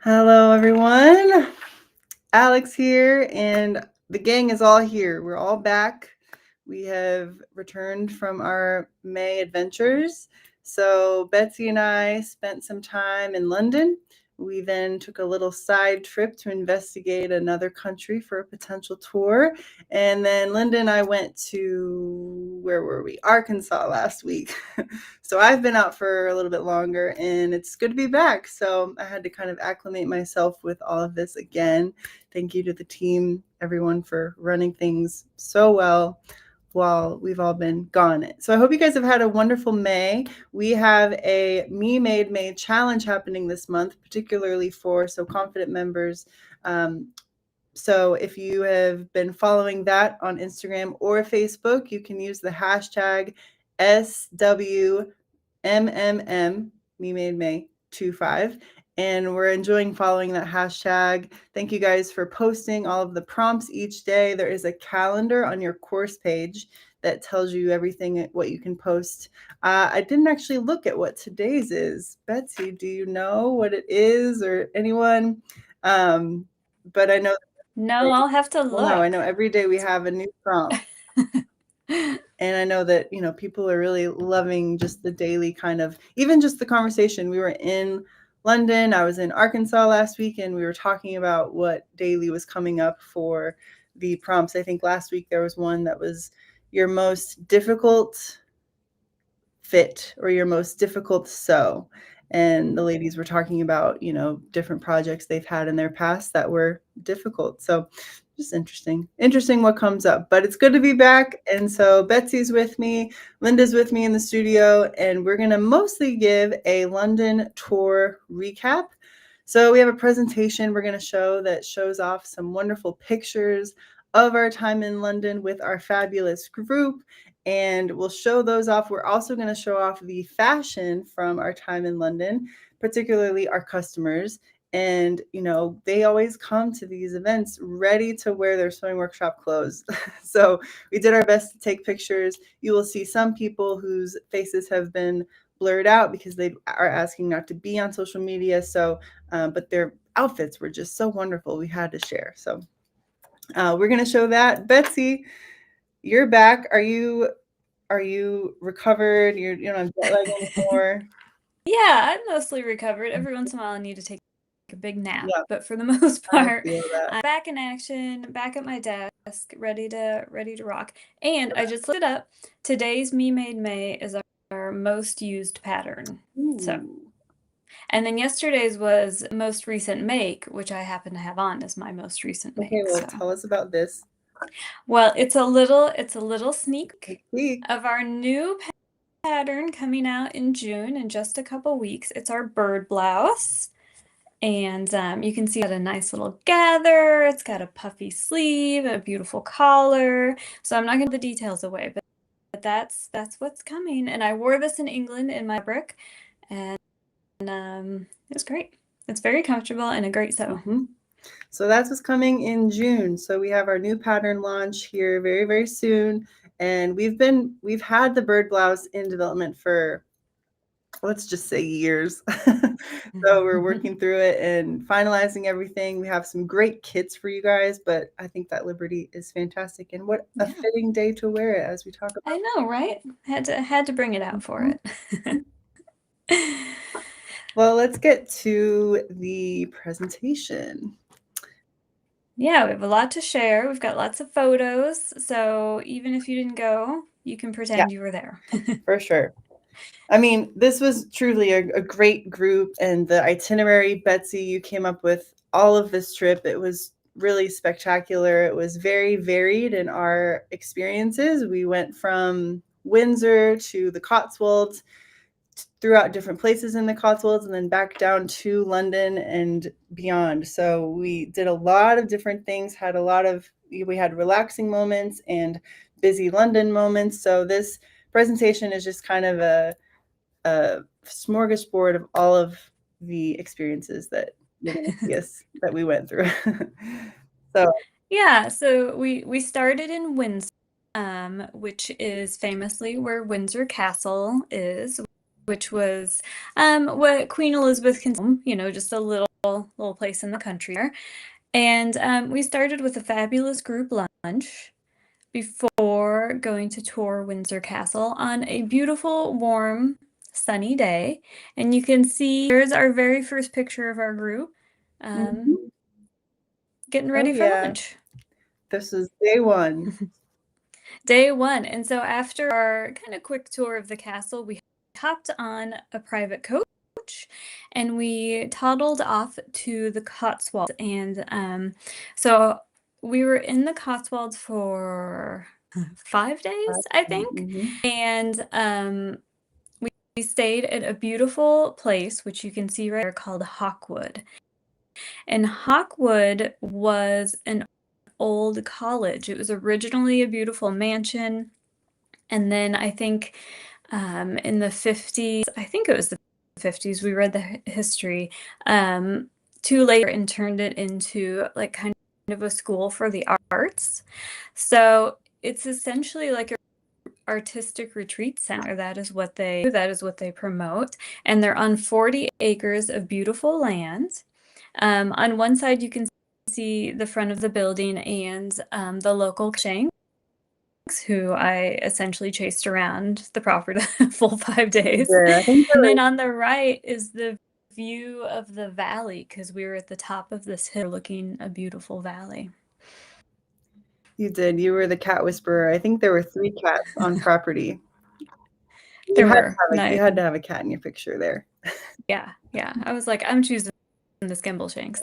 Hello, everyone. Alex here, and the gang is all here. We're all back. We have returned from our May adventures. So, Betsy and I spent some time in London. We then took a little side trip to investigate another country for a potential tour. And then Linda and I went to, where were we? Arkansas last week. So I've been out for a little bit longer and it's good to be back. So I had to kind of acclimate myself with all of this again. Thank you to the team, everyone, for running things so well while we've all been gone. So I hope you guys have had a wonderful May. We have a Me Made May challenge happening this month, particularly for So Confident members. So if you have been following that on Instagram or Facebook, you can use the hashtag SWMMM, Me Made May 25. And we're enjoying following that hashtag. Thank you guys for posting all of the prompts each day. There is a calendar on your course page that tells you everything, what you can post. I didn't actually look at what today's is. Betsy, do you know what it is, or anyone? But I know. No, I'll have to look. Wow, I know every day we have a new prompt. And I know that, people are really loving just the daily kind of, even just the conversation. We were in London, I was in Arkansas last week, and we were talking about what daily was coming up for the prompts. I think last week there was one that was your most difficult fit or your most difficult sew. And the ladies were talking about, different projects they've had in their past that were difficult. So just interesting what comes up, but it's good to be back. And so Betsy's with me, Linda's with me in the studio, and we're going to mostly give a London tour recap. So we have a presentation we're going to show that shows off some wonderful pictures of our time in London with our fabulous group, and we'll show those off. We're also going to show off the fashion from our time in London, particularly our customers. And, they always come to these events ready to wear their sewing workshop clothes. So we did our best to take pictures. You will see some people whose faces have been blurred out because they are asking not to be on social media. So, but their outfits were just so wonderful. We had to share. So we're going to show that. Betsy, you're back. Are you recovered? You're on jet lag anymore? Yeah, I'm mostly recovered. Every once in a while I need to take a big nap, Yeah, but for the most I part, feel that. I'm back in action, back at my desk, ready to rock. And I just looked it up. Today's Me Made May is our most used pattern. So, Ooh. and then yesterday's was most recent make, which I happen to have on as my most recent Okay, make. well, So, tell us about this. well, it's a little sneak Week. of our new pattern coming out in June in just a couple weeks. It's our bird blouse. And you can see it's got a nice little gather. It's got a puffy sleeve, a beautiful collar. So I'm not going to give the details away, but that's what's coming. And I wore this in England in my fabric, and it's great. It's very comfortable and a great sew. Mm-hmm. So that's what's coming in June. So we have our new pattern launch here very, very soon. And we've had the bird blouse in development for, let's just say, years. So we're working through it and finalizing everything. We have some great kits for you guys, but I think that Liberty is fantastic. And what a fitting day to wear it as we talk about. I know, right? Had to bring it out for it. Well, let's get to the presentation. Yeah, we have a lot to share. We've got lots of photos. So even if you didn't go, you can pretend you were there. For sure. I mean, this was truly a great group, and the itinerary, Betsy, you came up with all of this trip. It was really spectacular. It was very varied in our experiences. We went from Windsor to the Cotswolds, throughout different places in the Cotswolds, and then back down to London and beyond. So we did a lot of different things, we had relaxing moments and busy London moments. So this presentation is just kind of a smorgasbord of all of the experiences that that we went through. So yeah, so we started in Windsor, which is famously where Windsor Castle is. which was what Queen Elizabeth considered, just a little place in the country there. And we started with a fabulous group lunch before going to tour Windsor Castle on a beautiful, warm, sunny day. And you can see here's our very first picture of our group getting ready for lunch. This is day one. Day one. And so after our kind of quick tour of the castle, we hopped on a private coach and we toddled off to the Cotswolds. And so we were in the Cotswolds for 5 days, I think. And we stayed at a beautiful place, which you can see right here, called Hawkwood. And Hawkwood was an old college. It was originally a beautiful mansion. And then I think in the 50s, I think it was the 50s, we read the history, too later and turned it into like kind of a school for the arts. So it's essentially like a artistic retreat center. That is what they promote. And they're on 40 acres of beautiful land. On one side, you can see the front of the building and the local Shanks, who I essentially chased around the property the full 5 days. Yeah, And then on the right is the view of the valley, because we were at the top of this hill looking a beautiful valley. You did. You were the cat whisperer. I think there were 3 cats on property. There You were. had to have a cat in your picture there. Yeah. I was like, I'm choosing the Skimble Shanks.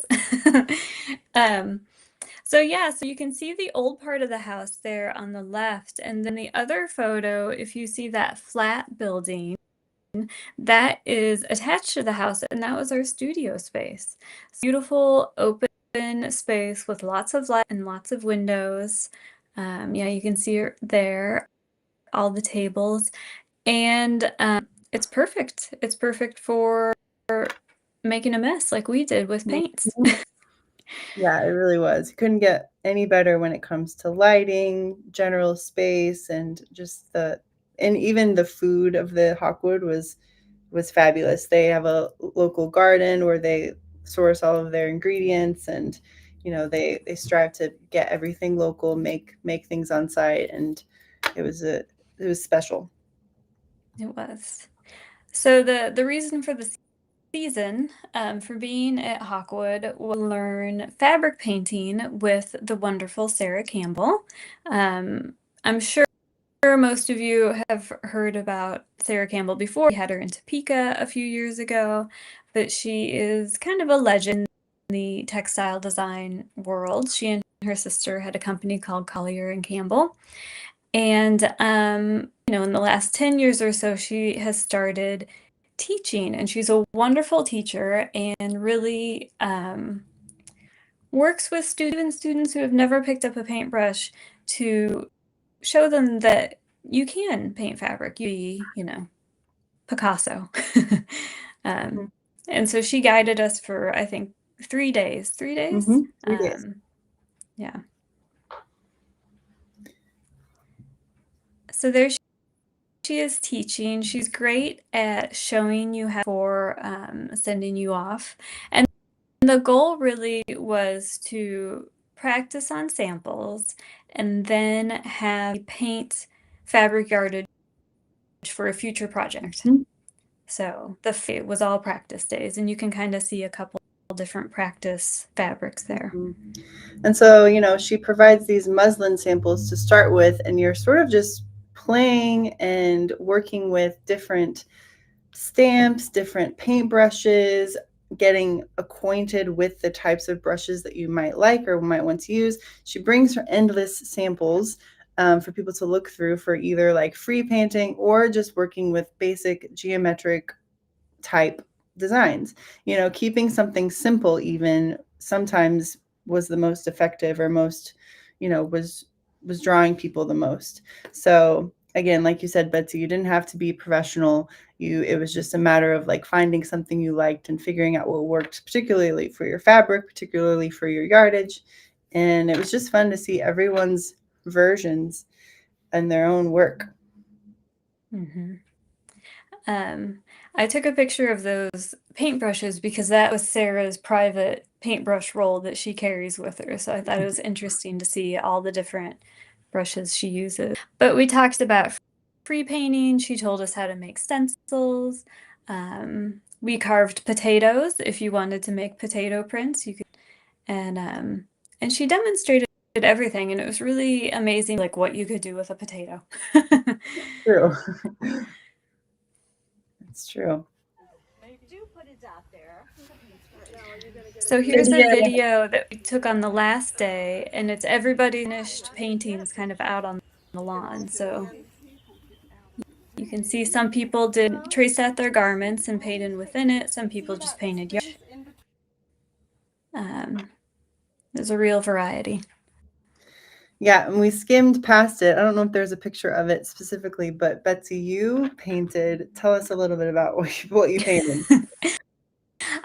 So you can see the old part of the house there on the left. And then the other photo, if you see that flat building, that is attached to the house, and that was our studio space. Beautiful open space with lots of light and lots of windows. You can see it there, all the tables. And it's perfect. It's perfect for making a mess like we did with paints. Yeah, it really was. You couldn't get any better when it comes to lighting, general space, and just even the food of the Hawkwood was fabulous. They have a local garden where they source all of their ingredients, and they strive to get everything local, make things on site, and it was special. It was. So the reason for the season for being at Hawkwood was to learn fabric painting with the wonderful Sarah Campbell. I'm sure most of you have heard about Sarah Campbell before. We had her in Topeka a few years ago, but she is kind of a legend in the textile design world. She and her sister had a company called Collier and Campbell. And, in the last 10 years or so, she has started teaching, and she's a wonderful teacher and really works with students who have never picked up a paintbrush to show them that you can paint fabric. You be, Picasso. And so she guided us for, I think, 3 days. 3 days? 3 days. Yeah. So there she is teaching. She's great at showing you how for sending you off. And the goal really was to practice on samples and then have paint fabric yardage for a future project. So it was all practice days, and you can kind of see a couple different practice fabrics there. And so, she provides these muslin samples to start with, and you're sort of just playing and working with different stamps, different paintbrushes, getting acquainted with the types of brushes that you might like or might want to use. She brings her endless samples for people to look through for either like free painting or just working with basic geometric type designs. Keeping something simple even sometimes was the most effective, or most, was drawing people the most. So again, like you said, Betsy, you didn't have to be professional. It was just a matter of like finding something you liked and figuring out what worked, particularly for your fabric, particularly for your yardage. And it was just fun to see everyone's versions and their own work. I took a picture of those paintbrushes because that was Sarah's private paintbrush roll that she carries with her. So I thought it was interesting to see all the different brushes she uses. But we talked about free painting. She told us how to make stencils. We carved potatoes. If you wanted to make potato prints, you could. And she demonstrated everything, and it was really amazing, like what you could do with a potato. True. It's true. So here's a video that we took on the last day, and it's everybody finished paintings kind of out on the lawn. So you can see some people did trace out their garments and painted within it. Some people just painted yarn. There's a real variety. Yeah, and we skimmed past it. I don't know if there's a picture of it specifically, but Betsy, you painted. Tell us a little bit about what you painted.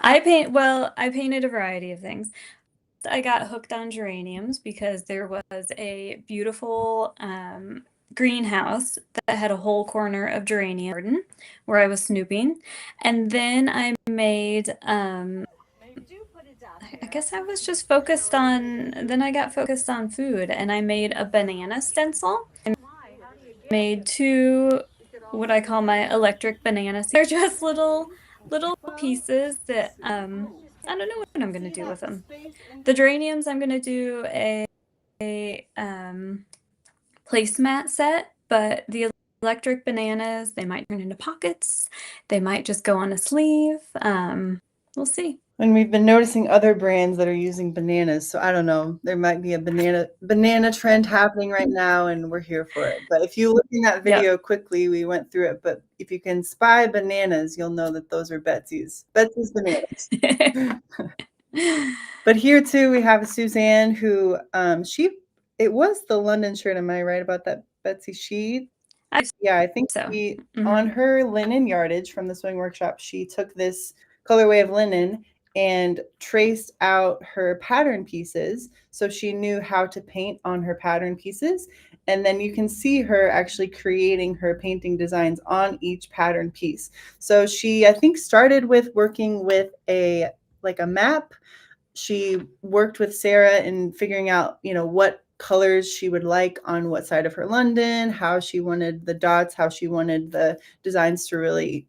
I painted a variety of things. I got hooked on geraniums because there was a beautiful greenhouse that had a whole corner of geranium garden where I was snooping. And then I made I guess I was just focused on, then I got focused on food, and I made a banana stencil. I made two, what I call my electric bananas. They're just little pieces that I don't know what I'm going to do with them. The geraniums, I'm going to do a placemat set, but the electric bananas, they might turn into pockets. They might just go on a sleeve. We'll see. And we've been noticing other brands that are using bananas. So I don't know, there might be a banana trend happening right now, and we're here for it. But if you look in that video quickly, we went through it. But if you can spy bananas, you'll know that those are Betsy's bananas. But here too, we have Suzanne, who it was the London shirt. Am I right about that, Betsy? I think so. On her linen yardage from the sewing workshop, she took this colorway of linen and traced out her pattern pieces, so she knew how to paint on her pattern pieces. And then you can see her actually creating her painting designs on each pattern piece. So she, I think, started with working with a map. She worked with Sarah in figuring out, what colors she would like on what side of her London, how she wanted the dots, how she wanted the designs to really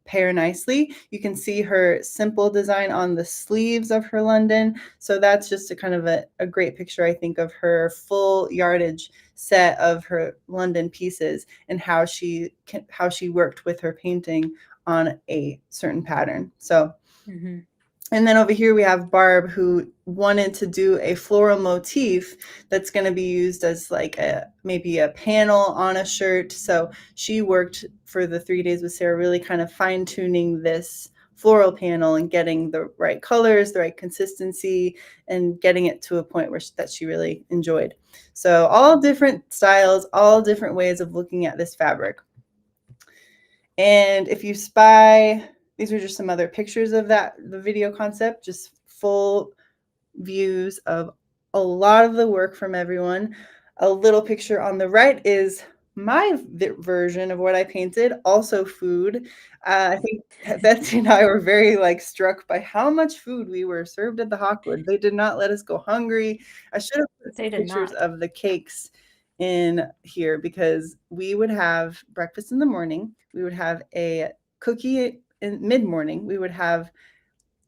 pair nicely. You can see her simple design on the sleeves of her London. So that's just a kind of a great picture, I think, of her full yardage set of her London pieces and how she worked with her painting on a certain pattern. So And then over here we have Barb, who wanted to do a floral motif that's going to be used as like maybe a panel on a shirt. So she worked for the 3 days with Sarah, really kind of fine tuning this floral panel and getting the right colors, the right consistency, and getting it to a point that she really enjoyed. So all different styles, all different ways of looking at this fabric. And if you spy, these are just some other pictures of the video concept, just full views of a lot of the work from everyone. A little picture on the right is my version of what I painted, also food. I think Betsy and I were very struck by how much food we were served at the Hawkwood. They did not let us go hungry. I should have put pictures of the cakes in here, because we would have breakfast in the morning. We would have a cookie in mid-morning. We would have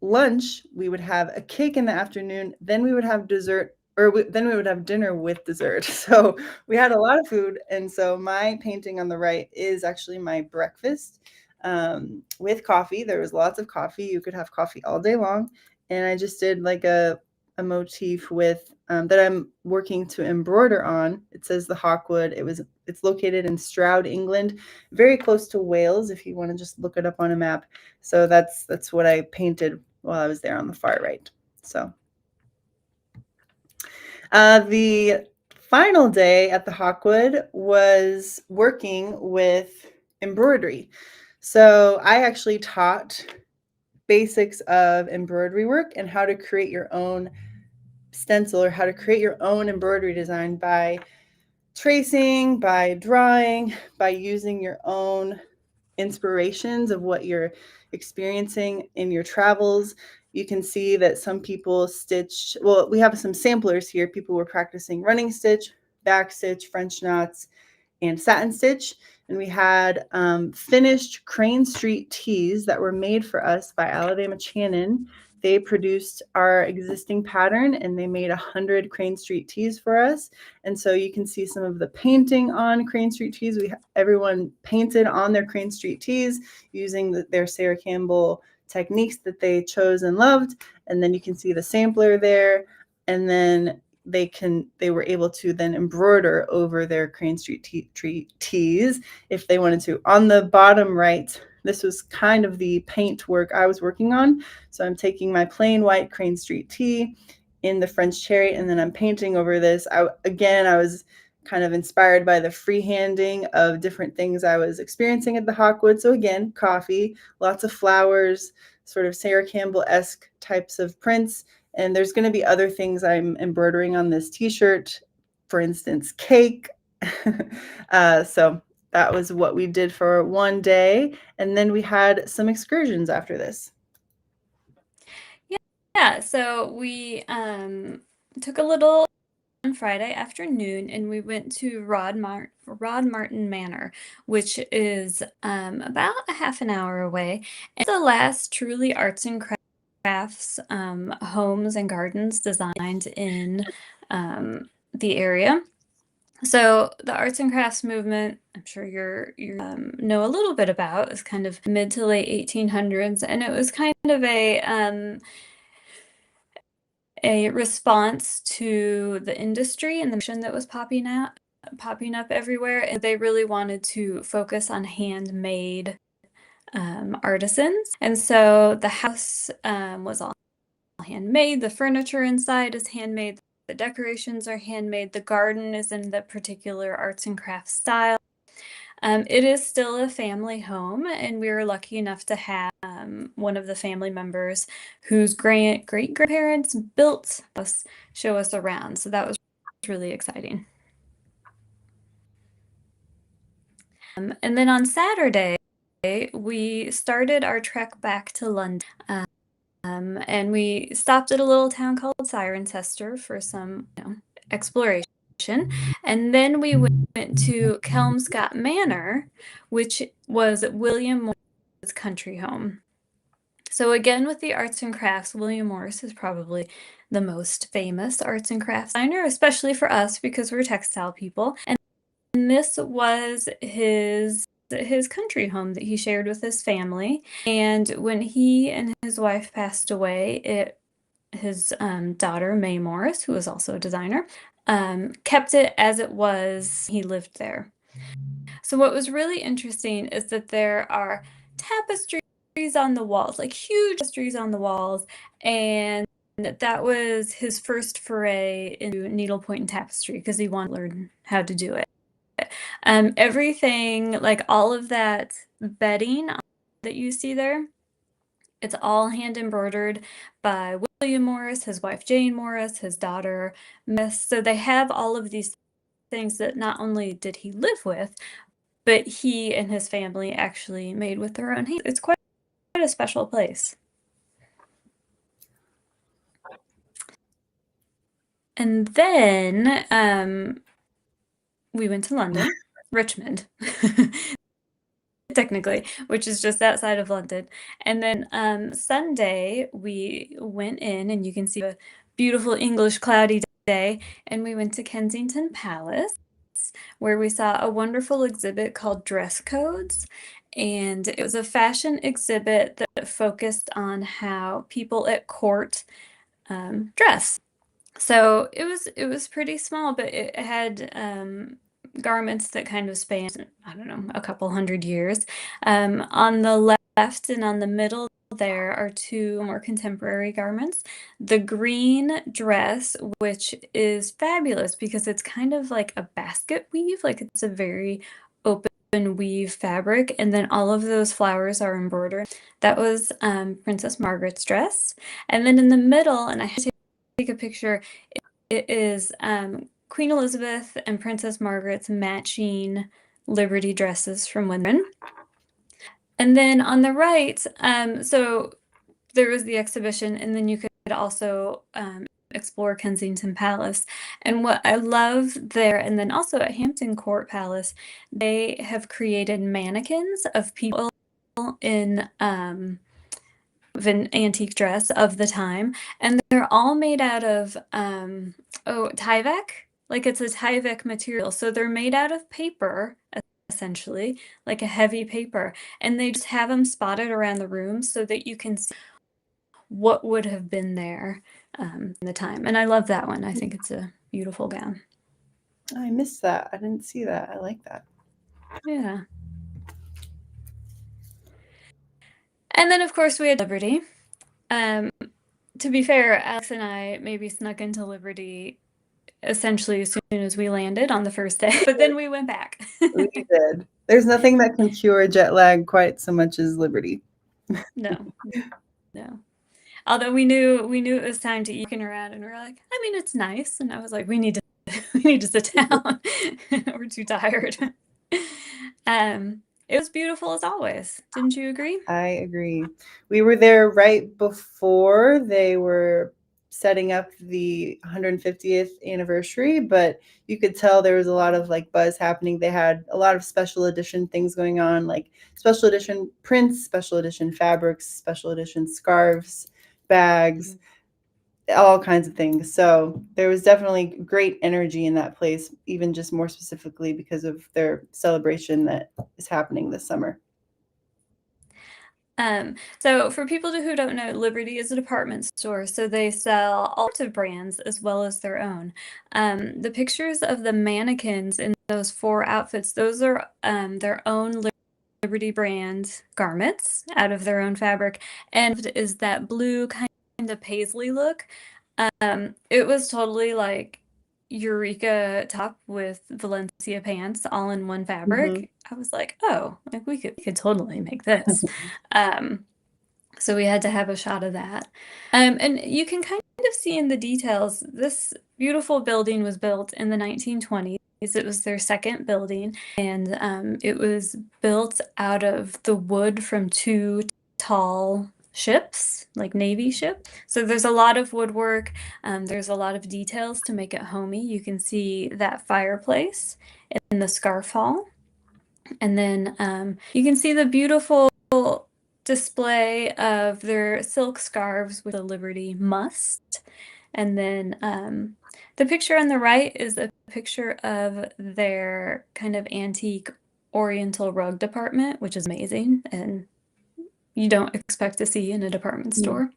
lunch. We would have a cake in the afternoon. Then we would have dessert, then we would have dinner with dessert. So we had a lot of food. And so my painting on the right is actually my breakfast with coffee. There was lots of coffee. You could have coffee all day long. And I just did like a motif with that I'm working to embroider on. It says the Hawkwood. It's located in Stroud, England, very close to Wales, if you want to just look it up on a map. So that's what I painted while I was there on the far right. So the final day at the Hawkwood was working with embroidery. So I actually taught basics of embroidery work and how to create your own stencil or how to create your own embroidery design by tracing, by drawing, by using your own inspirations of what you're experiencing in your travels. You can see that some people stitch, well, we have some samplers here. People were practicing running stitch, back stitch, French knots, and satin stitch. And we had finished Crane Street tees that were made for us by Alabama Channon. They produced our existing pattern and they made 100 Crane Street tees for us. And so you can see some of the painting on Crane Street tees. Everyone painted on their Crane Street tees using their Sarah Campbell techniques that they chose and loved. And then you can see the sampler there. And then they were able to then embroider over their Crane Street tees if they wanted to. On the bottom right, this was kind of the paint work I was working on. So I'm taking my plain white Crane Street tee in the French cherry, and then I'm painting over this. I was kind of inspired by the freehanding of different things I was experiencing at the Hawkwood. So again, coffee, lots of flowers, sort of Sarah Campbell-esque types of prints. And there's going to be other things I'm embroidering on this t-shirt, for instance, cake. So that was what we did for one day. And then we had some excursions after this. Yeah, so we took a little on Friday afternoon and we went to Rodmartin Manor, which is about a half an hour away. It's the last truly arts and crafts homes and gardens designed in the area. So the arts and crafts movement, I'm sure you know a little bit about, is kind of mid to late 1800s, and it was kind of a response to the industry and the mission that was popping up everywhere. And they really wanted to focus on handmade artisans. And so the house was all handmade. The furniture inside is handmade. The decorations are handmade. The garden is in the particular arts and crafts style. It is still a family home, and we were lucky enough to have one of the family members whose great-grandparents built us show us around. So that was really exciting. And then on Saturday, we started our trek back to London. And we stopped at a little town called Cirencester for some exploration. And then we went to Kelmscott Manor, which was William Morris's country home. So again, with the arts and crafts, William Morris is probably the most famous arts and crafts designer, especially for us because we're textile people. And this was his country home that he shared with his family. And when he and his wife passed away, his daughter, May Morris, who was also a designer, kept it as it was. He lived there. So what was really interesting is that there are tapestries on the walls, like huge tapestries on the walls, and that was his first foray into needlepoint and tapestry because he wanted to learn how to do it. Everything, like all of that bedding that you see there, it's all hand embroidered by William Morris, his wife Jane Morris, his daughter Miss. So they have all of these things that not only did he live with, but he and his family actually made with their own hands. It's quite a special place. And then we went to London, Richmond, technically, which is just outside of London. And then Sunday we went in, and you can see a beautiful English cloudy day, and we went to Kensington Palace, where we saw a wonderful exhibit called Dress Codes. And it was a fashion exhibit that focused on how people at court dress. So it was pretty small, but it had garments that kind of spanned, I don't know, a couple hundred years. On the left and on the middle there are two more contemporary garments. The green dress, which is fabulous because it's kind of like a basket weave, like it's a very open weave fabric, and then all of those flowers are embroidered. That was Princess Margaret's dress. And then in the middle, and I had to take a picture, it is Queen Elizabeth and Princess Margaret's matching Liberty dresses from Windsor. And then on the right, so there was the exhibition, and then you could also explore Kensington Palace. And what I love there, and then also at Hampton Court Palace, they have created mannequins of people in an antique dress of the time, and they're all made out of Tyvek. Like it's a Tyvek material, so they're made out of paper essentially, like a heavy paper, and they just have them spotted around the room so that you can see what would have been there in the time. And I love that one. I think it's a beautiful gown. I missed that. I didn't see that. I like that. Yeah. And then, of course, we had Liberty. To be fair, Alex and I maybe snuck into Liberty essentially as soon as we landed on the first day, but then we went back. We did. There's nothing that can cure jet lag quite so much as Liberty. No. Although we knew it was time to eat around, and we were like, I mean, it's nice. And I was like, we need to sit down. We're too tired. It was beautiful as always. Didn't you agree? I agree. We were there right before they were setting up the 150th anniversary, but you could tell there was a lot of like buzz happening. They had a lot of special edition things going on, like special edition prints, special edition fabrics, special edition scarves, bags, all kinds of things. So there was definitely great energy in that place, even just more specifically because of their celebration that is happening this summer. So for people who don't know, Liberty is a department store, so they sell all sorts of brands as well as their own. The pictures of the mannequins in those 4 outfits, those are their own Liberty brand garments out of their own fabric, and is that blue kind of paisley look. It was totally like Eureka top with Valencia pants all in one fabric. I was like, oh, like we could totally make this. So we had to have a shot of that. And you can kind of see in the details, this beautiful building was built in the 1920s. It was their second building, and it was built out of the wood from 2 tall ships, like Navy ship. So there's a lot of woodwork. There's a lot of details to make it homey. You can see that fireplace in the scarf hall. And then you can see the beautiful display of their silk scarves with the Liberty must. And then the picture on the right is a picture of their kind of antique oriental rug department, which is amazing and you don't expect to see in a department store.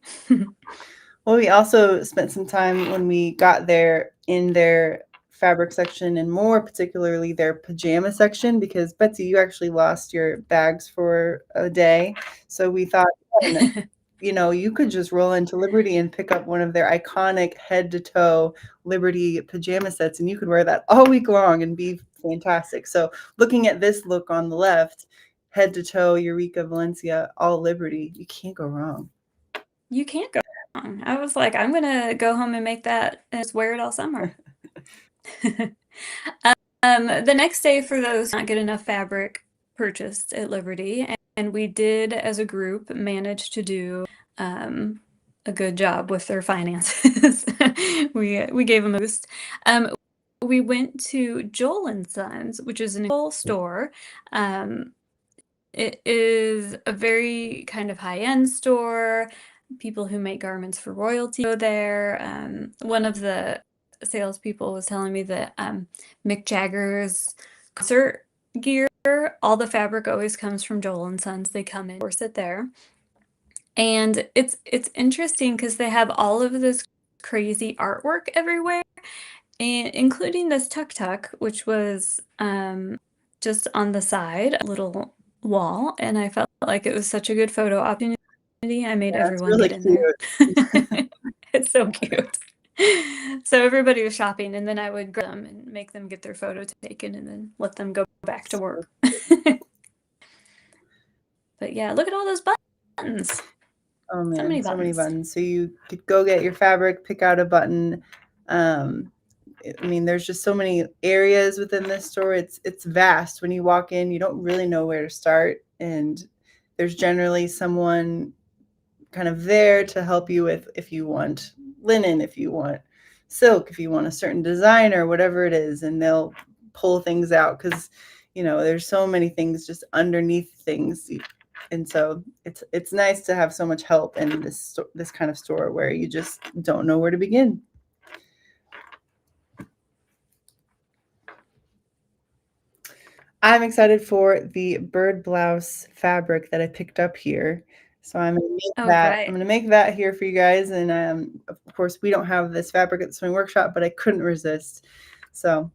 Well, we also spent some time when we got there in their fabric section, and more particularly their pajama section, because Betsy, you actually lost your bags for a day. So we thought, you could just roll into Liberty and pick up one of their iconic head to toe Liberty pajama sets, and you could wear that all week long and be fantastic. So looking at this look on the left, head to toe, Eureka, Valencia, all Liberty, you can't go wrong. You can't go wrong. I was like, I'm going to go home and make that and just wear it all summer. The next day, for those who not get enough fabric purchased at Liberty, and we did as a group manage to do a good job with their finances. we gave them a boost. We went to Joel & Sons, which is an full store. It is a very kind of high-end store. People who make garments for royalty go there. One of the salespeople was telling me that Mick Jagger's concert gear, all the fabric always comes from Joel & Sons. They come in, source it there. And it's interesting because they have all of this crazy artwork everywhere, and including this tuk-tuk, which was just on the side, a little wall, and I felt like it was such a good photo opportunity. I made everyone really get in there. It's so cute. So everybody was shopping, and then I would grab them and make them get their photo taken and then let them go back to work. But yeah, look at all those buttons. Oh man, so many buttons. So you could go get your fabric, pick out a button. I mean, there's just so many areas within this store. It's vast. When you walk in, you don't really know where to start. And there's generally someone kind of there to help you with if you want linen, if you want silk, if you want a certain design or whatever it is, and they'll pull things out because there's so many things just underneath things. And so it's nice to have so much help in this kind of store where you just don't know where to begin. I'm excited for the bird blouse fabric that I picked up here. So I'm gonna make that. right. I'm gonna make that here for you guys. And of course, we don't have this fabric at the sewing workshop, but I couldn't resist. So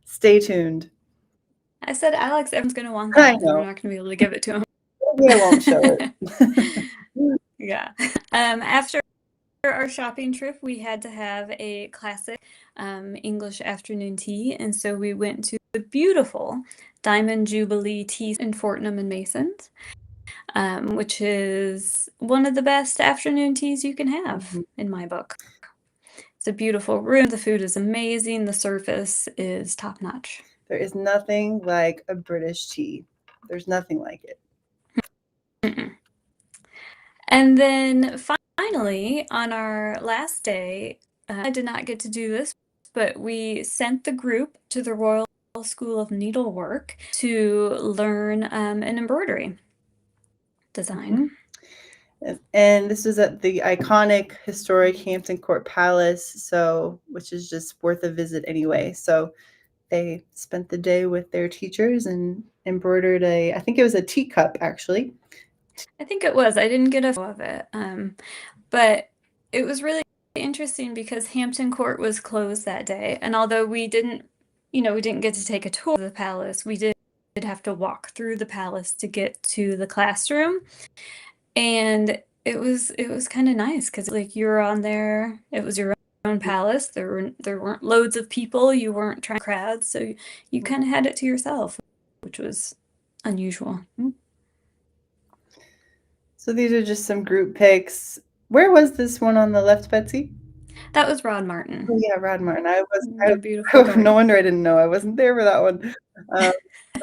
stay tuned. I said, Alex, everyone's going to want that. I know. We're not going to be able to give it to them. Maybe I won't show it. Yeah. After our shopping trip, we had to have a classic English afternoon tea. And so we went to the beautiful Diamond Jubilee Tea in Fortnum and Masons, which is one of the best afternoon teas you can have in my book. It's a beautiful room. The food is amazing. The service is top notch. There is nothing like a British tea. There's nothing like it. And then finally, on our last day, I did not get to do this, but we sent the group to the Royal School of Needlework to learn an embroidery design. And this was at the iconic historic Hampton Court Palace, which is just worth a visit anyway. So they spent the day with their teachers and embroidered I think it was a teacup, actually. I think it was. I didn't get a photo of it. But it was really interesting because Hampton Court was closed that day. And although we didn't get to take a tour of the palace, we did have to walk through the palace to get to the classroom. And it was kind of nice because you were on there. It was your own palace. There weren't loads of people. You weren't trying to crowd, so you kind of had it to yourself, which was unusual. So these are just some group pics. Where was this one on the left, Betsy? That was Rod Martin. Oh yeah, Rod Martin. Beautiful. No wonder I didn't know. I wasn't there for that one. I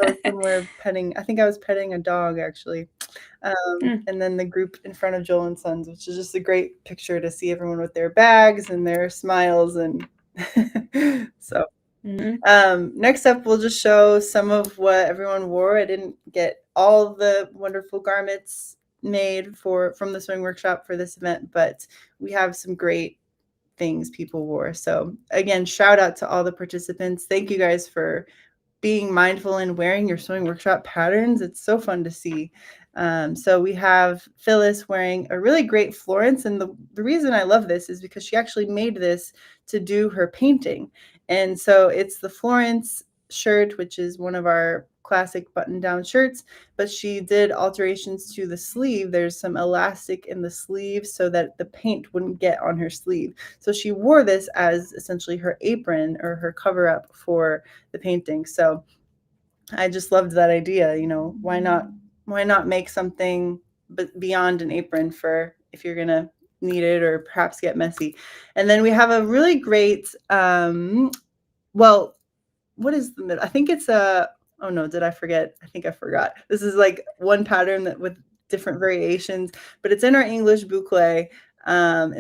was somewhere petting. I think I was petting a dog actually. And then the group in front of Joel and Sons, which is just a great picture to see everyone with their bags and their smiles. And so next up, we'll just show some of what everyone wore. I didn't get all the wonderful garments made from the sewing workshop for this event, but we have some great things people wore. So again, shout out to all the participants. Thank you guys for being mindful and wearing your sewing workshop patterns. It's so fun to see. So we have Phyllis wearing a really great Florence. And the reason I love this is because she actually made this to do her painting. And so it's the Florence shirt, which is one of our classic button-down shirts, but she did alterations to the sleeve. There's some elastic in the sleeve so that the paint wouldn't get on her sleeve. So she wore this as essentially her apron or her cover-up for the painting. So I just loved that idea. Why not make something beyond an apron for if you're gonna need it or perhaps get messy. And then we have a really great what is the middle? I think it's oh no, did I forget? I think I forgot. This is like one pattern that with different variations, but it's in our English boucle. And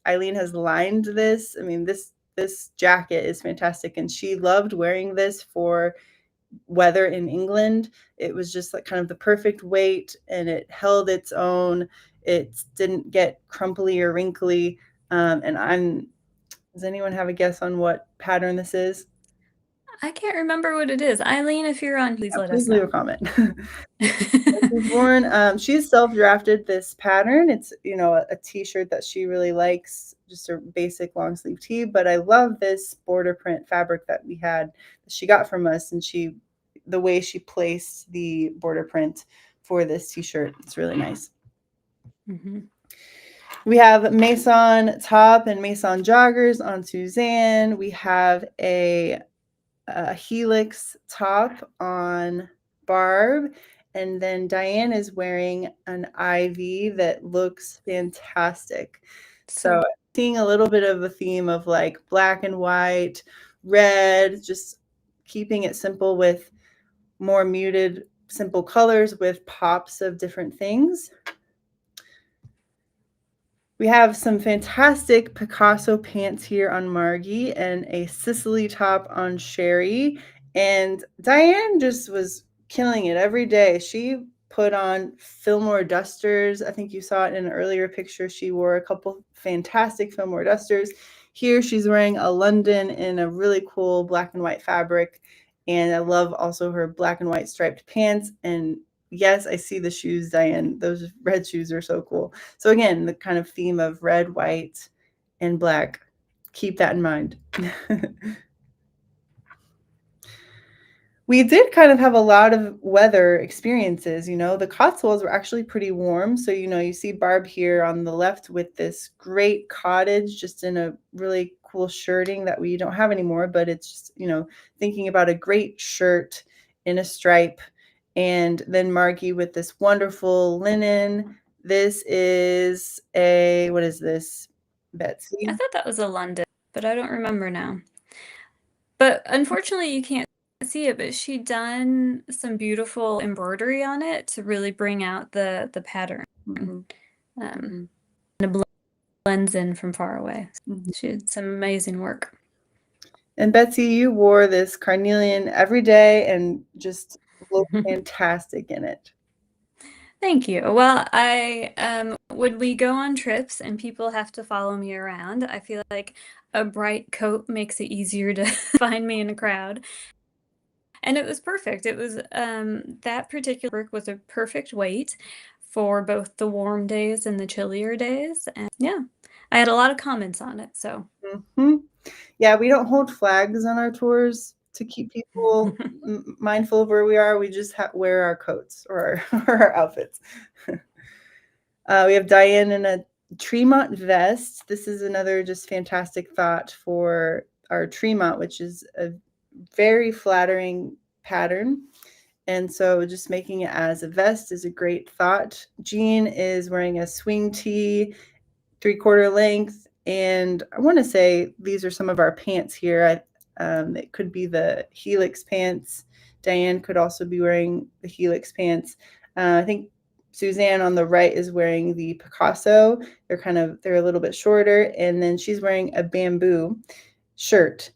Eileen has lined this. I mean, this jacket is fantastic. And she loved wearing this for weather in England. It was just like kind of the perfect weight and it held its own. It didn't get crumply or wrinkly. Does anyone have a guess on what pattern this is? I can't remember what it is. Eileen, if you're on, please let us know. Please leave a comment. She's self-drafted this pattern. It's, a t-shirt that she really likes, just a basic long sleeve tee, but I love this border print fabric that she got from us, and the way she placed the border print for this t-shirt, it's really nice. We have Maison top and Maison joggers on Suzanne. We have a helix top on Barb, and then Diane is wearing an ivy that looks fantastic. So seeing a little bit of a theme of like black and white, red, just keeping it simple with more muted simple colors with pops of different things. We have some fantastic Picasso pants here on Margie and a Sicily top on Sherry. And Diane just was killing it every day. She put on Fillmore dusters. I think you saw it in an earlier picture. She wore a couple fantastic Fillmore dusters. Here she's wearing a London in a really cool black and white fabric. And I love also her black and white striped pants. And yes, I see the shoes, Diane. Those red shoes are so cool. So again, the kind of theme of red, white, and black. Keep that in mind. We did kind of have a lot of weather experiences. The Cotswolds were actually pretty warm. So, you see Barb here on the left with this great cottage, just in a really cool shirting that we don't have anymore, but it's just, thinking about a great shirt in a stripe. And then Margie with this wonderful linen. This is what is this, Betsy? I thought that was a London, but I don't remember now. But unfortunately, you can't see it, but she done some beautiful embroidery on it to really bring out the pattern. And it blends in from far away. She did some amazing work. And Betsy, you wore this carnelian every day and just looked fantastic in it. Thank you. Well, when we go on trips and people have to follow me around, I feel like a bright coat makes it easier to find me in a crowd. And it was perfect. It was that particular work was a perfect weight for both the warm days and the chillier days. And yeah, I had a lot of comments on it. So yeah, we don't hold flags on our tours to keep people mindful of where we are. We just wear our coats or our outfits. We have Diane in a Tremont vest. This is another just fantastic thought for our Tremont, which is a very flattering pattern. And so just making it as a vest is a great thought. Jean is wearing a swing tee, 3/4 length. And I want to say these are some of our pants here. It could be the Helix pants. Diane could also be wearing the Helix pants. I think Suzanne on the right is wearing the Picasso. They're a little bit shorter. And then she's wearing a bamboo shirt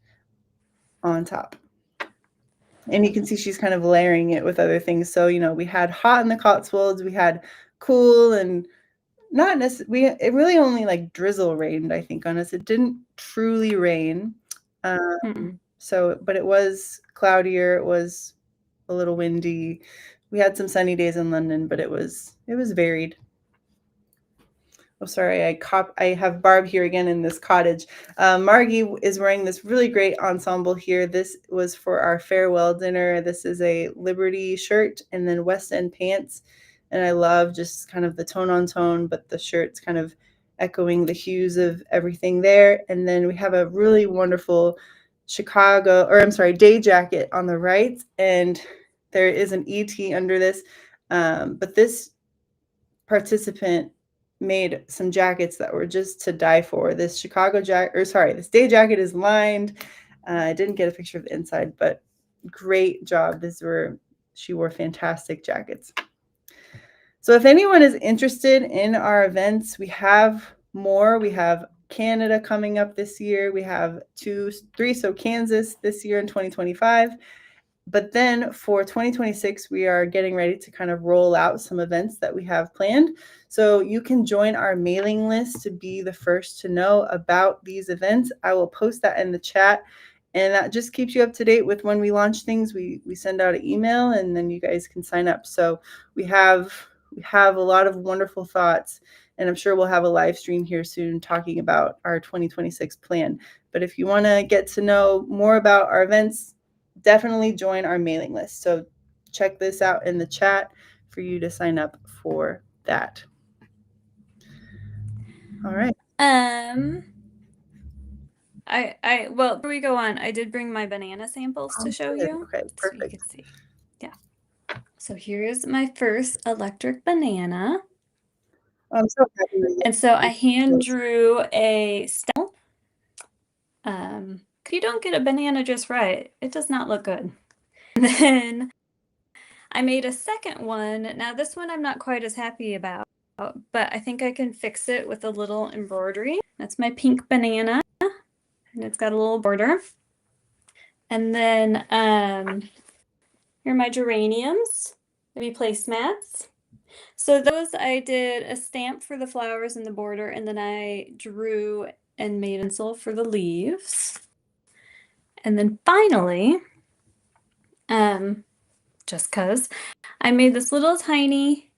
on top. And you can see she's kind of layering it with other things. So, we had hot in the Cotswolds. We had cool and not necessarily, it really only like drizzle rained, I think, on us. It didn't truly rain. But it was cloudier. It was a little windy. We had some sunny days in London, but it was varied. Oh, sorry, I have Barb here again in this cottage. Margie is wearing this really great ensemble here. This was for our farewell dinner. This is a Liberty shirt and then West End pants. And I love just kind of the tone on tone, but the shirt's kind of echoing the hues of everything there. And then we have a really wonderful day jacket on the right. And there is an ET under this. But this participant made some jackets that were just to die for. This this day jacket is lined. I didn't get a picture of the inside, but great job. She wore fantastic jackets. So if anyone is interested in our events, we have more. We have Canada coming up this year. We have 3, so Kansas this year in 2025. But then for 2026, we are getting ready to kind of roll out some events that we have planned. So you can join our mailing list to be the first to know about these events. I will post that in the chat. And that just keeps you up to date with when we launch things. We send out an email and then you guys can sign up. So we have a lot of wonderful thoughts. And I'm sure we'll have a live stream here soon talking about our 2026 plan. But if you want to get to know more about our events, definitely join our mailing list. So check this out in the chat for you to sign up for that. All right. Well, before we go on, I did bring my banana samples to show you. Okay, perfect. So you can see. Yeah. So here's my first electric banana. I'm so happy. And so I hand drew a stem. If you don't get a banana just right, it does not look good. And then I made a second one. Now this one I'm not quite as happy about, but I think I can fix it with a little embroidery. That's my pink banana, and it's got a little border. And then here are my geraniums, maybe placemats. So those I did a stamp for the flowers and the border, and then I drew and made a pencil for the leaves. And then finally, just 'cause, I made this little tiny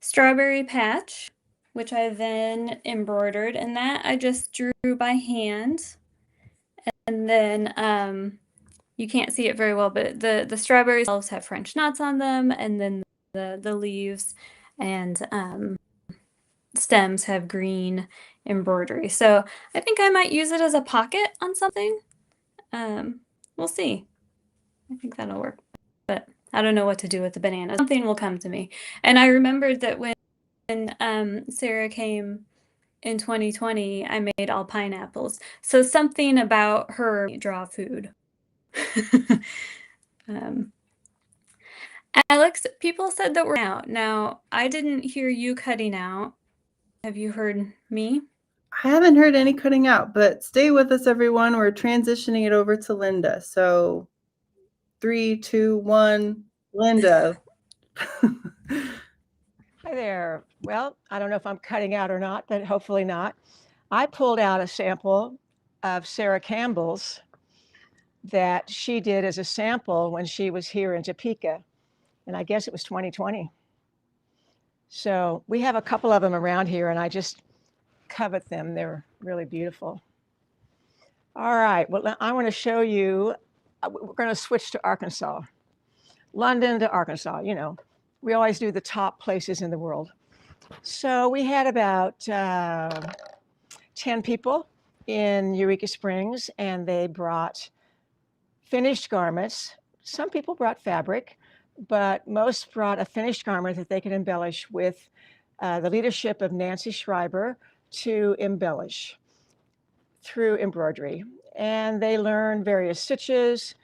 strawberry patch, which I then embroidered, and that I just drew by hand. And then you can't see it very well, but the strawberries themselves have French knots on them, and then the leaves and stems have green embroidery. So I think I might use it as a pocket on something. We'll see. I think that'll work, but I don't know what to do with the banana. Something will come to me. And I remembered that when Sarah came in 2020, I made all pineapples. So something about her draw food. Alex, people said that we're out. Now, I didn't hear you cutting out. Have you heard me? I haven't heard any cutting out, but stay with us, everyone. We're transitioning it over to Linda. So 3, 2, 1, Linda. Hi there. Well, I don't know if I'm cutting out or not, but hopefully not. I pulled out a sample of Sarah Campbell's that she did as a sample when she was here in Topeka, and I guess it was 2020. So we have a couple of them around here, and I just covet them. They're really beautiful. All right, well, I want to show you, we're going to switch to Arkansas. London to Arkansas, you know. We always do the top places in the world. So we had about 10 people in Eureka Springs, and they brought finished garments. Some people brought fabric, but most brought a finished garment that they could embellish with the leadership of Nancy Shriber to embellish through embroidery. And they learned various stitches,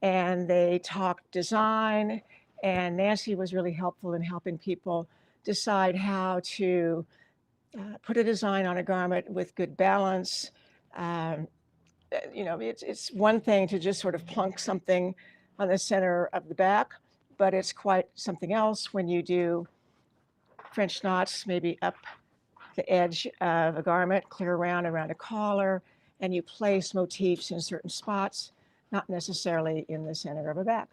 and they talked design, and Nancy was really helpful in helping people decide how to put a design on a garment with good balance. You know, it's one thing to just sort of plunk something on the center of the back, but it's quite something else when you do French knots, maybe up the edge of a garment, clear around a collar, and you place motifs in certain spots, not necessarily in the center of a back.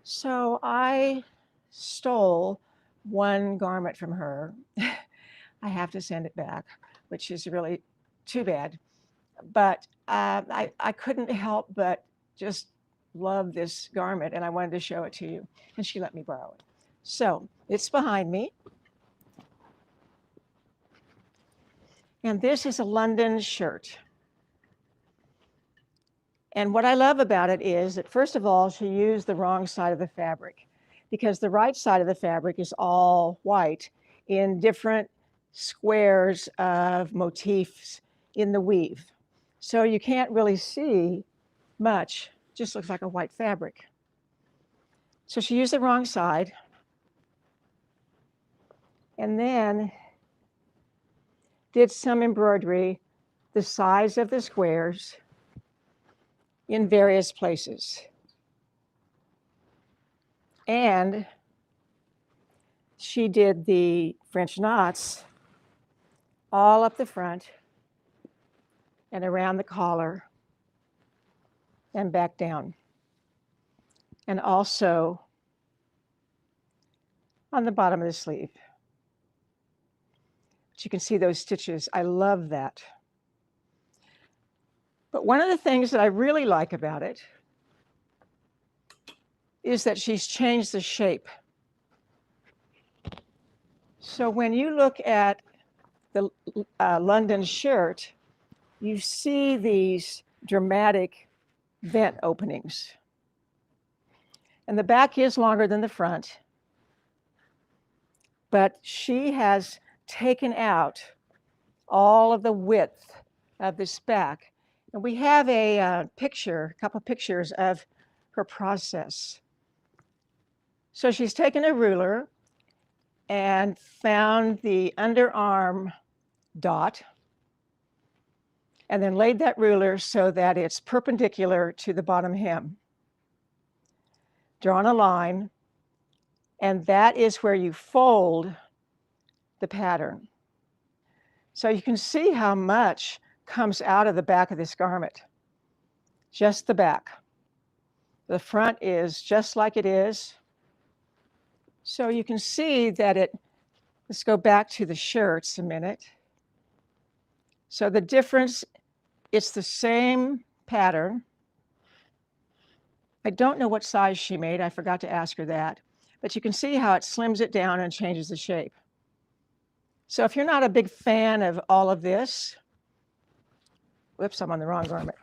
So I stole one garment from her. I have to send it back, which is really too bad. But I couldn't help but just love this garment, and I wanted to show it to you, and she let me borrow it. So it's behind me. And this is a London shirt. And what I love about it is that, first of all, she used the wrong side of the fabric, because the right side of the fabric is all white in different squares of motifs in the weave. So you can't really see much, just looks like a white fabric. So she used the wrong side. And then did some embroidery the size of the squares in various places. And she did the French knots all up the front and around the collar and back down. And also on the bottom of the sleeve. But you can see those stitches. I love that. But one of the things that I really like about it is that she's changed the shape. So when you look at the London shirt, you see these dramatic vent openings. And the back is longer than the front, but she has taken out all of the width of this back. And we have a couple pictures of her process. So she's taken a ruler and found the underarm dot and then laid that ruler so that it's perpendicular to the bottom hem. Drawn a line, and that is where you fold the pattern. So you can see how much comes out of the back of this garment. Just the back. The front is just like it is. So you can see that let's go back to the shirts a minute. So the difference, it's the same pattern. I don't know what size she made. I forgot to ask her that. But you can see how it slims it down and changes the shape. So if you're not a big fan of all of this, whoops, I'm on the wrong garment.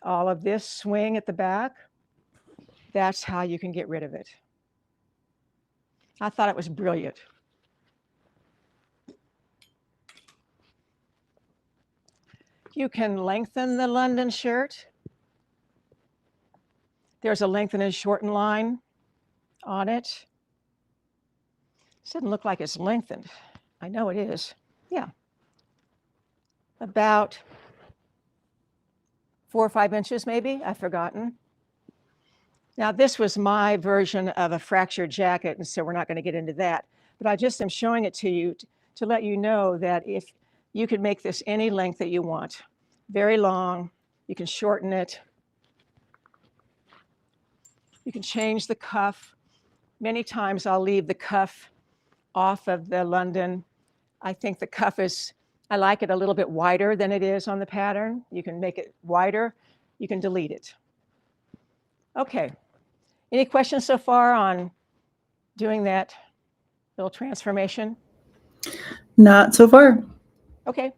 All of this swing at the back, that's how you can get rid of it. I thought it was brilliant. You can lengthen the London shirt. There's a lengthen and shorten line on it. This doesn't look like it's lengthened. I know it is. Yeah. About 4 or 5 inches maybe, I've forgotten. Now this was my version of a fractured jacket, and so we're not going to get into that. But I just am showing it to you to let you know that if you could make this any length that you want, very long, you can shorten it. You can change the cuff. Many times I'll leave the cuff off of the London. I think the cuff I like it a little bit wider than it is on the pattern. You can make it wider. You can delete it. Okay. Any questions so far on doing that little transformation? Not so far. Okay.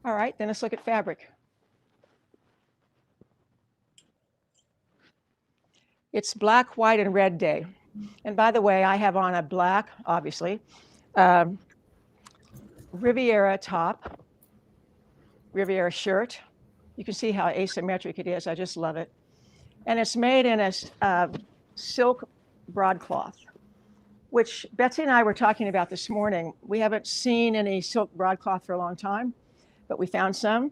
All right, then let's look at fabric. It's Black, White, and Red Day. And by the way, I have on a black, obviously, Riviera top, Riviera shirt. You can see how asymmetric it is. I just love it. And it's made in a silk broadcloth, which Betsy and I were talking about this morning. We haven't seen any silk broadcloth for a long time, but we found some,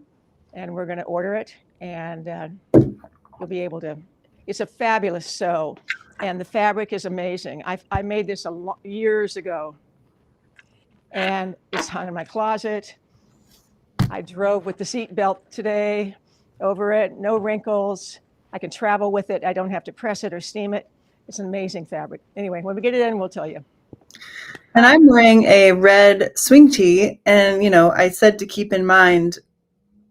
and we're going to order it, and you'll be able to. It's a fabulous sew, and the fabric is amazing. I made this years ago, and it's hung in my closet. I drove with the seat belt today over it, no wrinkles. I can travel with it. I don't have to press it or steam it. It's an amazing fabric. Anyway, when we get it in, we'll tell you. And I'm wearing a red swing tee, and I said to keep in mind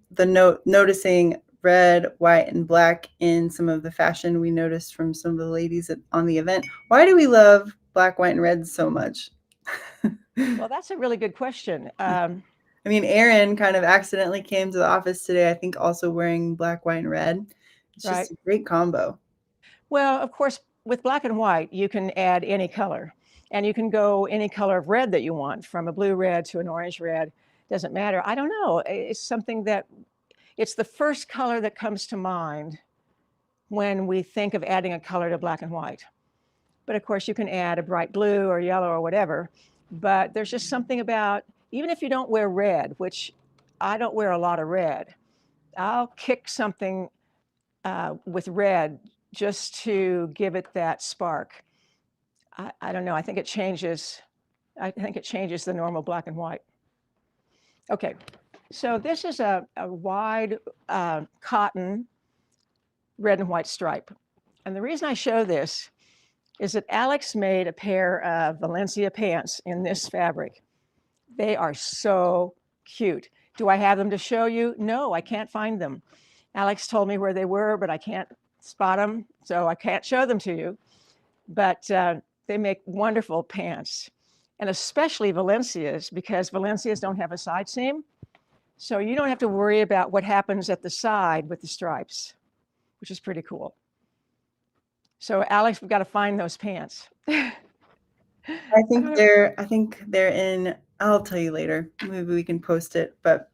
the noticing red, white, and black in some of the fashion we noticed from some of the ladies on the event. Why do we love black, white, and red so much? Well, that's a really good question. I mean, Erin kind of accidentally came to the office today, I think also wearing black, white, and red. It's just a great combo. Well, of course, with black and white, you can add any color. And you can go any color of red that you want, from a blue red to an orange red. Doesn't matter. I don't know. It's something it's the first color that comes to mind when we think of adding a color to black and white. But of course, you can add a bright blue or yellow or whatever. But there's just something about, even if you don't wear red, which I don't wear a lot of red, I'll kick something with red just to give it that spark. I don't know. I think it changes the normal black and white. Okay, so this is a wide cotton red and white stripe. And the reason I show this is that Alex made a pair of Valencia pants in this fabric. They are so cute. Do I have them to show you? No, I can't find them. Alex told me where they were, but I can't spot them, so I can't show them to you. But they make wonderful pants, and especially Valencias, because Valencias don't have a side seam. So you don't have to worry about what happens at the side with the stripes, which is pretty cool. So Alex, we've got to find those pants. I think they're in, I'll tell you later. Maybe we can post it, but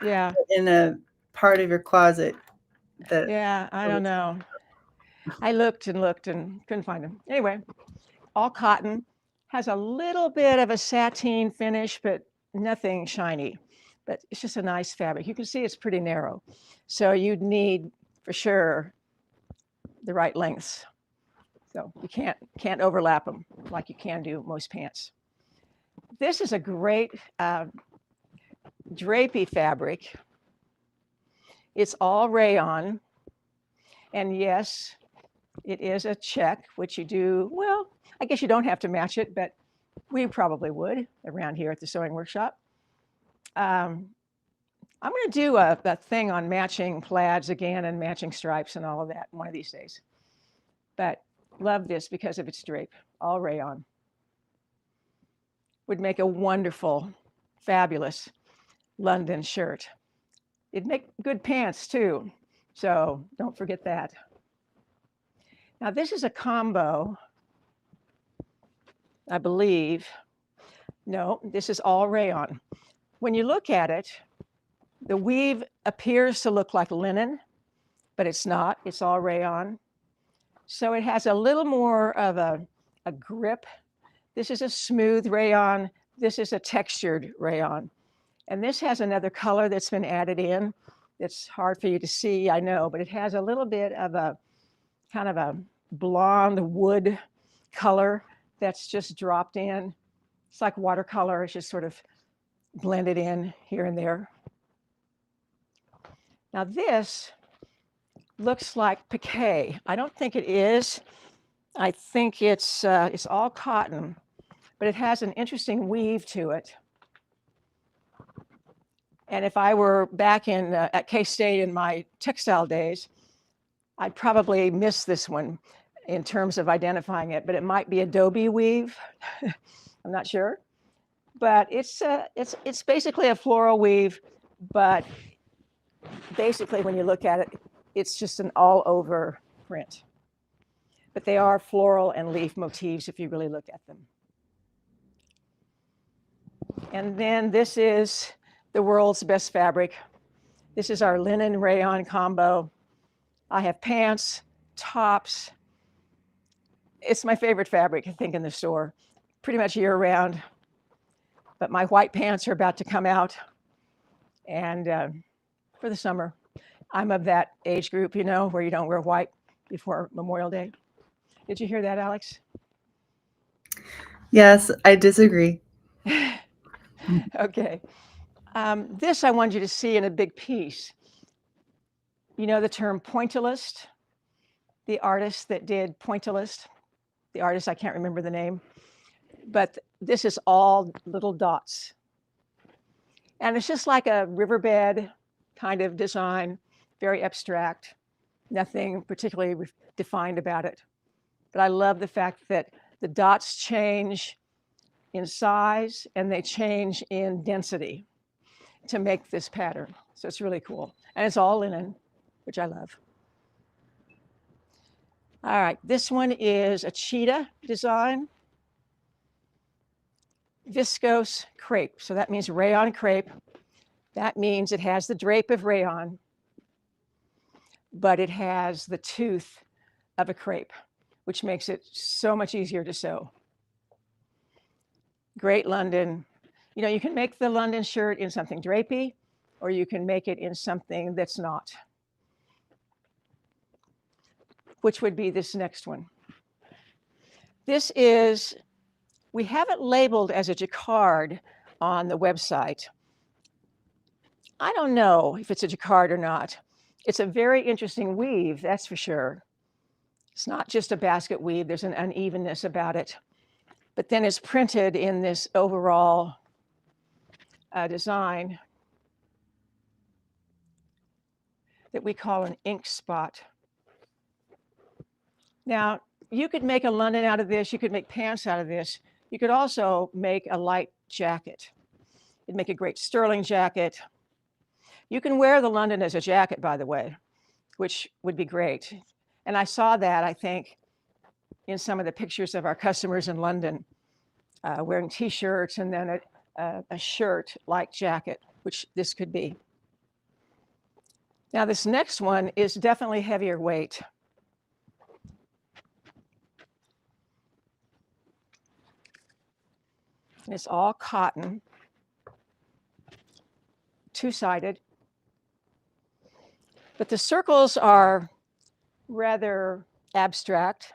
yeah, in a part of your closet. Yeah, I don't know. I looked and looked and couldn't find them. Anyway, all cotton, has a little bit of a sateen finish, but nothing shiny. But it's just a nice fabric. You can see it's pretty narrow. So you'd need, for sure, the right lengths. So you can't overlap them like you can do most pants. This is a great drapey fabric. It's all rayon. And yes, it is a check, which you do, well, I guess you don't have to match it, but we probably would around here at the sewing workshop. I'm going to do a thing on matching plaids again and matching stripes and all of that one of these days. But love this because of its drape, all rayon. Would make a wonderful, fabulous London shirt. It'd make good pants too, so don't forget that. Now this is a combo, I believe. No, this is all rayon. When you look at it, the weave appears to look like linen, but it's not. It's all rayon. So it has a little more of a grip. This is a smooth rayon. This is a textured rayon. And this has another color that's been added in. It's hard for you to see, I know, but it has a little bit of a kind of a blonde wood color that's just dropped in. It's like watercolor. It's just sort of blended in here and there. Now this looks like piqué. I don't think it is. I think it's all cotton, but it has an interesting weave to it. And if I were back in at K-State in my textile days, I'd probably miss this one in terms of identifying it, but it might be adobe weave. I'm not sure. But it's basically a floral weave, but basically when you look at it, it's just an all over print. But they are floral and leaf motifs if you really look at them. And then this is the world's best fabric. This is our linen rayon combo. I have pants, tops. It's my favorite fabric, I think, in the store, pretty much year round. But my white pants are about to come out, and for the summer. I'm of that age group, you know, where you don't wear white before Memorial Day. Did you hear that, Alex? Yes, I disagree. Okay. This I want you to see in a big piece. You know the term pointillist? The artist that did pointillist? The artist, I can't remember the name. But this is all little dots. And it's just like a riverbed kind of design, very abstract, nothing particularly defined about it. But I love the fact that the dots change in size and they change in density to make this pattern. So it's really cool. And it's all linen, which I love. All right, this one is a cheetah design. Viscose crepe. So that means rayon crepe. That means it has the drape of rayon, but it has the tooth of a crepe, which makes it so much easier to sew. Great London. You know, you can make the London shirt in something drapey, or you can make it in something that's not, which would be this next one. This is, we have it labeled as a jacquard on the website. I don't know if it's a jacquard or not. It's a very interesting weave, that's for sure. It's not just a basket weave, there's an unevenness about it. But then it's printed in this overall design that we call an ink spot. Now, you could make a London out of this, you could make pants out of this. You could also make a light jacket. It'd make a great sterling jacket. You can wear the London as a jacket, by the way, which would be great. And I saw that, I think, in some of the pictures of our customers in London, wearing T-shirts and then a shirt-like jacket, which this could be. Now, this next one is definitely heavier weight. And it's all cotton, two-sided. But the circles are rather abstract.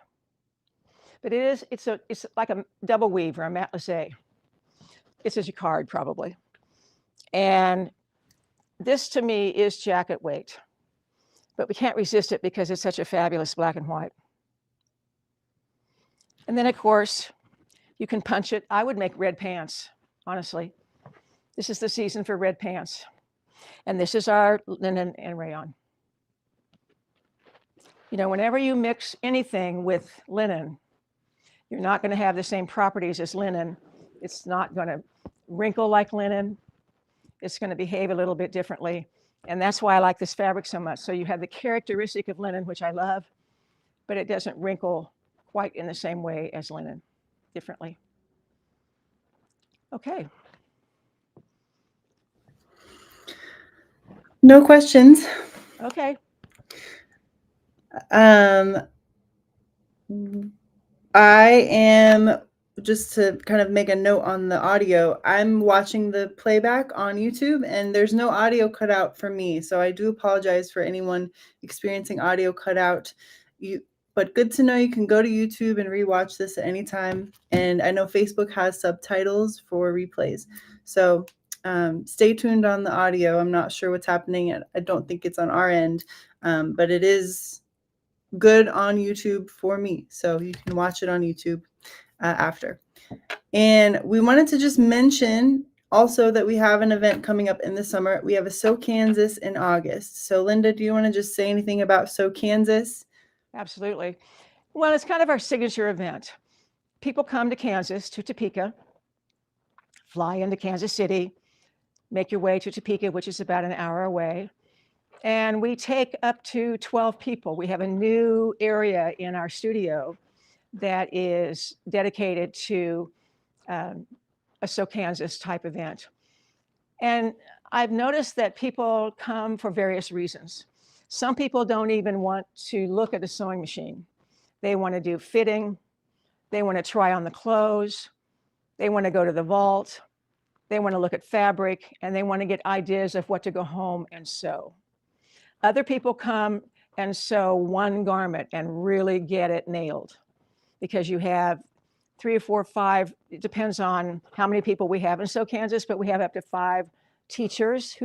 But it's like a double weave or a matelassé. It's a jacquard probably. And this to me is jacket weight, but we can't resist it because it's such a fabulous black and white. And then of course, you can punch it. I would make red pants, honestly. This is the season for red pants. And this is our linen and rayon. You know, whenever you mix anything with linen, you're not going to have the same properties as linen. It's not going to wrinkle like linen. It's going to behave a little bit differently. And that's why I like this fabric so much. So you have the characteristic of linen, which I love, but it doesn't wrinkle quite in the same way as linen, differently. Okay. No questions. Okay. I am, just to kind of make a note on the audio, I'm watching the playback on YouTube and there's no audio cutout for me. So I do apologize for anyone experiencing audio cutout. But good to know you can go to YouTube and rewatch this at any time. And I know Facebook has subtitles for replays. So stay tuned on the audio. I'm not sure what's happening. I don't think it's on our end, but it is good on YouTube for me. So you can watch it on YouTube after. And we wanted to just mention also that we have an event coming up in the summer. We have a Sew Kansas in August. So Linda, do you want to just say anything about Sew Kansas? Absolutely. Well, it's kind of our signature event. People come to Kansas, to Topeka, fly into Kansas City, make your way to Topeka, which is about an hour away. And we take up to 12 people. We have a new area in our studio that is dedicated to a Sew Kansas type event. And I've noticed that people come for various reasons. Some people don't even want to look at a sewing machine. They want to do fitting. They want to try on the clothes. They want to go to the vault. They want to look at fabric, and they want to get ideas of what to go home and sew. Other people come and sew one garment and really get it nailed, because you have 3 or 4 or 5, it depends on how many people we have in Sew Kansas, but we have up to 5 teachers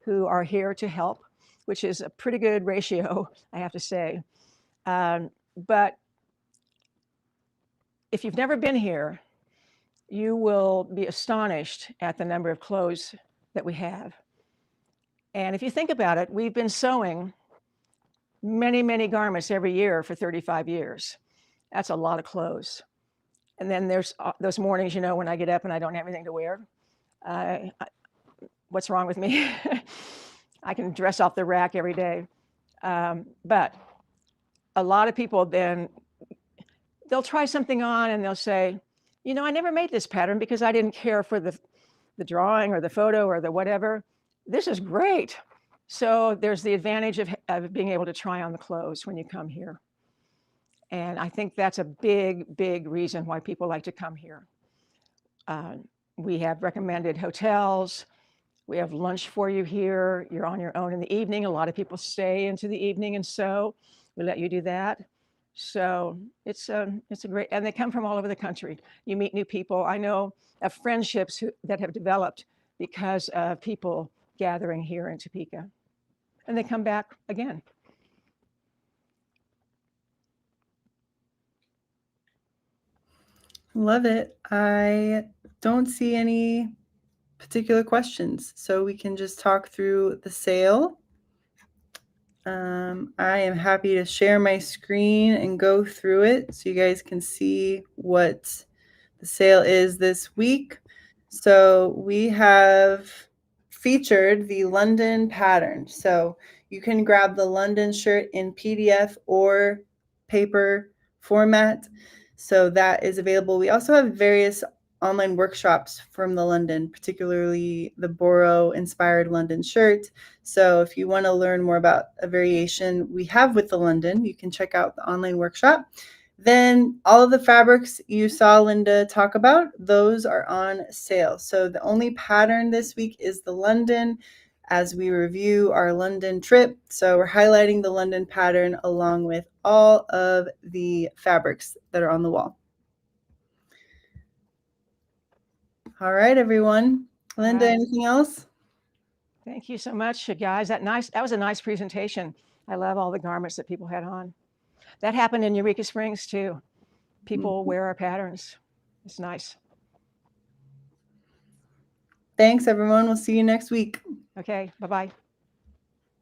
who are here to help, which is a pretty good ratio, I have to say. But if you've never been here, you will be astonished at the number of clothes that we have. And if you think about it, we've been sewing many, many garments every year for 35 years. That's a lot of clothes. And then there's those mornings, you know, when I get up and I don't have anything to wear. What's wrong with me? I can dress off the rack every day. But a lot of people then, they'll try something on and they'll say, you know, I never made this pattern because I didn't care for the drawing or the photo or the whatever. This is great. So there's the advantage of being able to try on the clothes when you come here. And I think that's a big, big reason why people like to come here. We have recommended hotels. We have lunch for you here. You're on your own in the evening. A lot of people stay into the evening and sew. We let you do that. So it's a great, and they come from all over the country. You meet new people. I know of friendships that have developed because of people gathering here in Topeka. And they come back again. Love it. I don't see any particular questions, so we can just talk through the sale. I am happy to share my screen and go through it so you guys can see what the sale is this week. So we have featured the London pattern. So you can grab the London shirt in PDF or paper format. So that is available. We also have various online workshops from the London, particularly the Boro inspired London shirt. So if you want to learn more about a variation we have with the London, you can check out the online workshop. Then all of the fabrics you saw Linda talk about, those are on sale. So the only pattern this week is the London as we review our London trip. So we're highlighting the London pattern along with all of the fabrics that are on the wall. All right, everyone. Linda, anything else? Thank you so much, guys. That was a nice presentation. I love all the garments that people had on. That happened in Eureka Springs too. People wear our patterns. It's nice. Thanks, everyone. We'll see you next week. Okay, bye-bye.